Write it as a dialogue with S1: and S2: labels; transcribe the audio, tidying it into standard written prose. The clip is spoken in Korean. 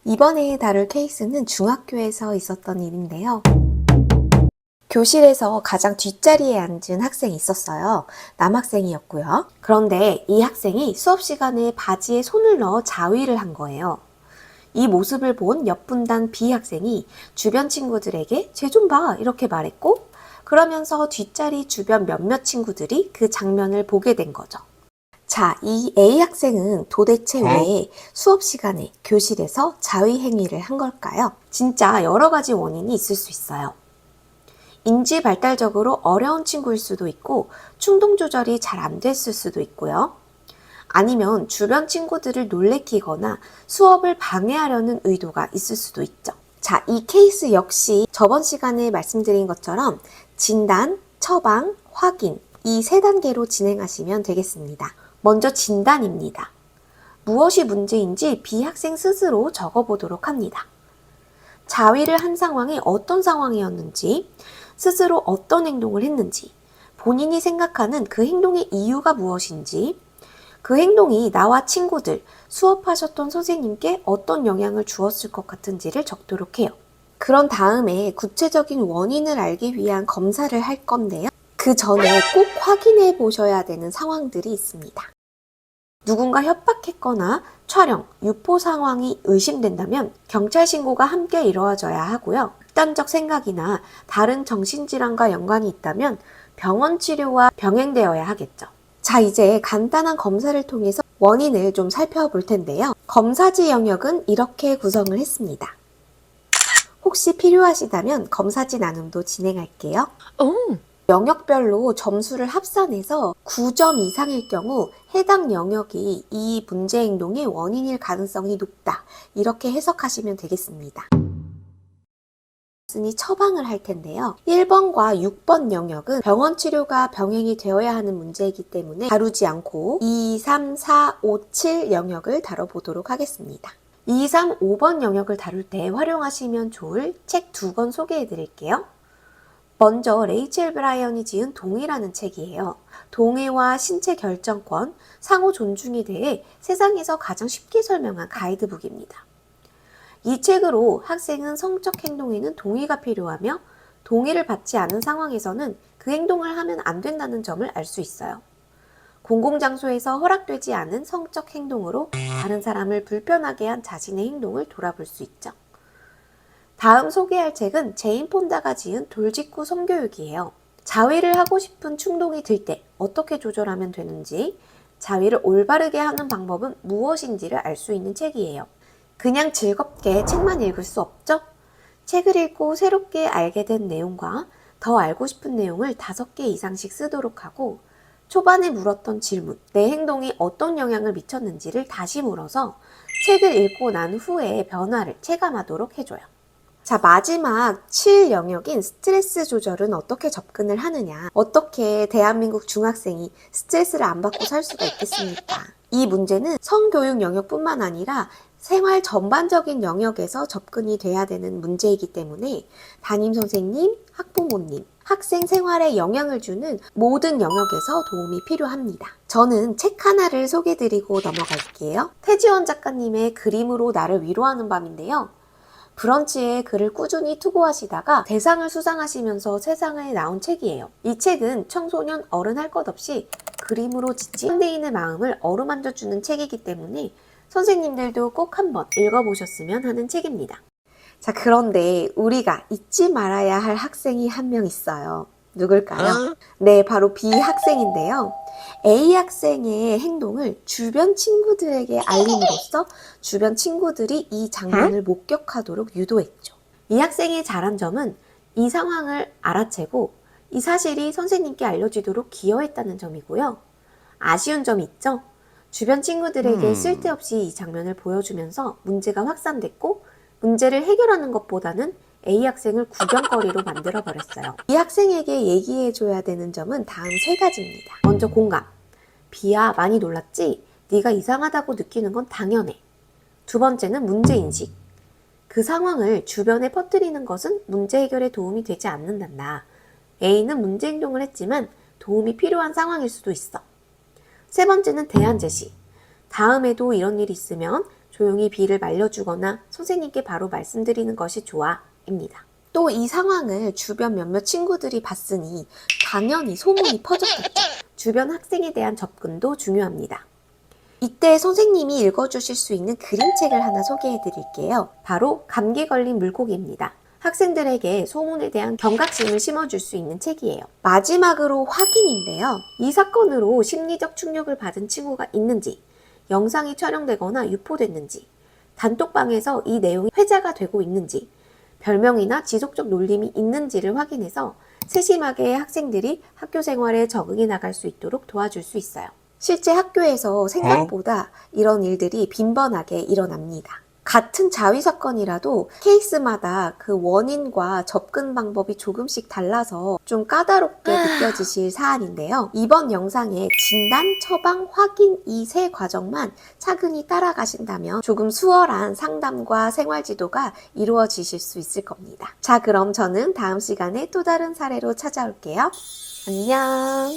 S1: 이번에 다룰 케이스는 중학교에서 있었던 일인데요. 교실에서 가장 뒷자리에 앉은 학생이 있었어요. 남학생이었고요. 그런데 이 학생이 수업 시간에 바지에 손을 넣어 자위를 한 거예요. 이 모습을 본 옆 분단 B 학생이 주변 친구들에게 쟤 좀 봐 이렇게 말했고, 그러면서 뒷자리 주변 몇몇 친구들이 그 장면을 보게 된 거죠. 자, 이 A 학생은 도대체 왜 수업 시간에 교실에서 자위 행위를 한 걸까요? 진짜 여러 가지 원인이 있을 수 있어요. 인지 발달적으로 어려운 친구일 수도 있고 충동 조절이 잘 안 됐을 수도 있고요. 아니면 주변 친구들을 놀래키거나 수업을 방해하려는 의도가 있을 수도 있죠. 자, 이 케이스 역시 저번 시간에 말씀드린 것처럼 진단, 처방, 확인 이 세 단계로 진행하시면 되겠습니다. 먼저 진단입니다. 무엇이 문제인지 B 학생 스스로 적어보도록 합니다. 자위를 한 상황이 어떤 상황이었는지, 스스로 어떤 행동을 했는지, 본인이 생각하는 그 행동의 이유가 무엇인지, 그 행동이 나와 친구들, 수업하셨던 선생님께 어떤 영향을 주었을 것 같은지를 적도록 해요. 그런 다음에 구체적인 원인을 알기 위한 검사를 할 건데요. 그 전에 꼭 확인해 보셔야 되는 상황들이 있습니다. 누군가 협박했거나 촬영, 유포 상황이 의심된다면 경찰 신고가 함께 이루어져야 하고요. 극단적 생각이나 다른 정신질환과 연관이 있다면 병원 치료와 병행되어야 하겠죠. 자, 이제 간단한 검사를 통해서 원인을 좀 살펴볼 텐데요. 검사지 영역은 이렇게 구성을 했습니다. 혹시 필요하시다면 검사지 나눔도 진행할게요. 영역별로 점수를 합산해서 9점 이상일 경우 해당 영역이 이 문제 행동의 원인일 가능성이 높다. 이렇게 해석하시면 되겠습니다. 처방을 할 텐데요. 1번과 6번 영역은 병원 치료가 병행이 되어야 하는 문제이기 때문에 다루지 않고 2, 3, 4, 5, 7 영역을 다뤄보도록 하겠습니다. 2, 3, 5번 영역을 다룰 때 활용하시면 좋을 책 2권 소개해 드릴게요. 먼저 레이첼 브라이언이 지은 동해라는 책이에요. 동해와 신체 결정권, 상호 존중에 대해 세상에서 가장 쉽게 설명한 가이드북입니다. 이 책으로 학생은 성적 행동에는 동의가 필요하며 동의를 받지 않은 상황에서는 그 행동을 하면 안 된다는 점을 알 수 있어요. 공공장소에서 허락되지 않은 성적 행동으로 다른 사람을 불편하게 한 자신의 행동을 돌아볼 수 있죠. 다음 소개할 책은 제인 폰다가 지은 돌직구 성교육이에요. 자위를 하고 싶은 충동이 들 때 어떻게 조절하면 되는지, 자위를 올바르게 하는 방법은 무엇인지를 알 수 있는 책이에요. 그냥 즐겁게 책만 읽을 수 없죠? 책을 읽고 새롭게 알게 된 내용과 더 알고 싶은 내용을 5개 이상씩 쓰도록 하고, 초반에 물었던 질문, 내 행동이 어떤 영향을 미쳤는지를 다시 물어서 책을 읽고 난 후에 변화를 체감하도록 해줘요. 자, 마지막 7 영역인 스트레스 조절은 어떻게 접근을 하느냐, 어떻게 대한민국 중학생이 스트레스를 안 받고 살 수가 있겠습니까? 이 문제는 성교육 영역뿐만 아니라 생활 전반적인 영역에서 접근이 돼야 되는 문제이기 때문에 담임선생님, 학부모님, 학생 생활에 영향을 주는 모든 영역에서 도움이 필요합니다. 저는 책 하나를 소개드리고 넘어갈게요. 태지원 작가님의 그림으로 나를 위로하는 밤인데요. 브런치에 글을 꾸준히 투고하시다가 대상을 수상하시면서 세상에 나온 책이에요. 이 책은 청소년, 어른 할 것 없이 그림으로 지친 현대인의 마음을 어루만져주는 책이기 때문에 선생님들도 꼭 한번 읽어보셨으면 하는 책입니다. 자, 그런데 우리가 잊지 말아야 할 학생이 한 명 있어요. 누굴까요? 네, 바로 B 학생인데요. A 학생의 행동을 주변 친구들에게 알림으로써 주변 친구들이 이 장면을 목격하도록 유도했죠. 이 학생이 잘한 점은 이 상황을 알아채고 이 사실이 선생님께 알려지도록 기여했다는 점이고요. 아쉬운 점이 있죠? 주변 친구들에게 쓸데없이 이 장면을 보여주면서 문제가 확산됐고, 문제를 해결하는 것보다는 A 학생을 구경거리로 만들어버렸어요. 이 학생에게 얘기해줘야 되는 점은 다음 3가지입니다. 먼저 공감. B야, 많이 놀랐지? 네가 이상하다고 느끼는 건 당연해. 2번째는 문제인식. 그 상황을 주변에 퍼뜨리는 것은 문제 해결에 도움이 되지 않는단다. A는 문제 행동을 했지만 도움이 필요한 상황일 수도 있어. 3번째는 대안 제시. 다음에도 이런 일이 있으면 조용히 비를 말려주거나 선생님께 바로 말씀드리는 것이 좋아 입니다. 또 이 상황을 주변 몇몇 친구들이 봤으니 당연히 소문이 퍼졌겠죠. 주변 학생에 대한 접근도 중요합니다. 이때 선생님이 읽어주실 수 있는 그림책을 하나 소개해 드릴게요. 바로 감기 걸린 물고기입니다. 학생들에게 소문에 대한 경각심을 심어줄 수 있는 책이에요. 마지막으로 확인인데요. 이 사건으로 심리적 충격을 받은 친구가 있는지, 영상이 촬영되거나 유포됐는지, 단톡방에서 이 내용이 회자가 되고 있는지, 별명이나 지속적 놀림이 있는지를 확인해서 세심하게 학생들이 학교 생활에 적응해 나갈 수 있도록 도와줄 수 있어요. 실제 학교에서 생각보다 이런 일들이 빈번하게 일어납니다. 같은 자위 사건이라도 케이스마다 그 원인과 접근 방법이 조금씩 달라서 좀 까다롭게 느껴지실 사안인데요. 이번 영상에 진단, 처방, 확인 이 세 과정만 차근히 따라가신다면 조금 수월한 상담과 생활지도가 이루어지실 수 있을 겁니다. 자, 그럼 저는 다음 시간에 또 다른 사례로 찾아올게요. 안녕.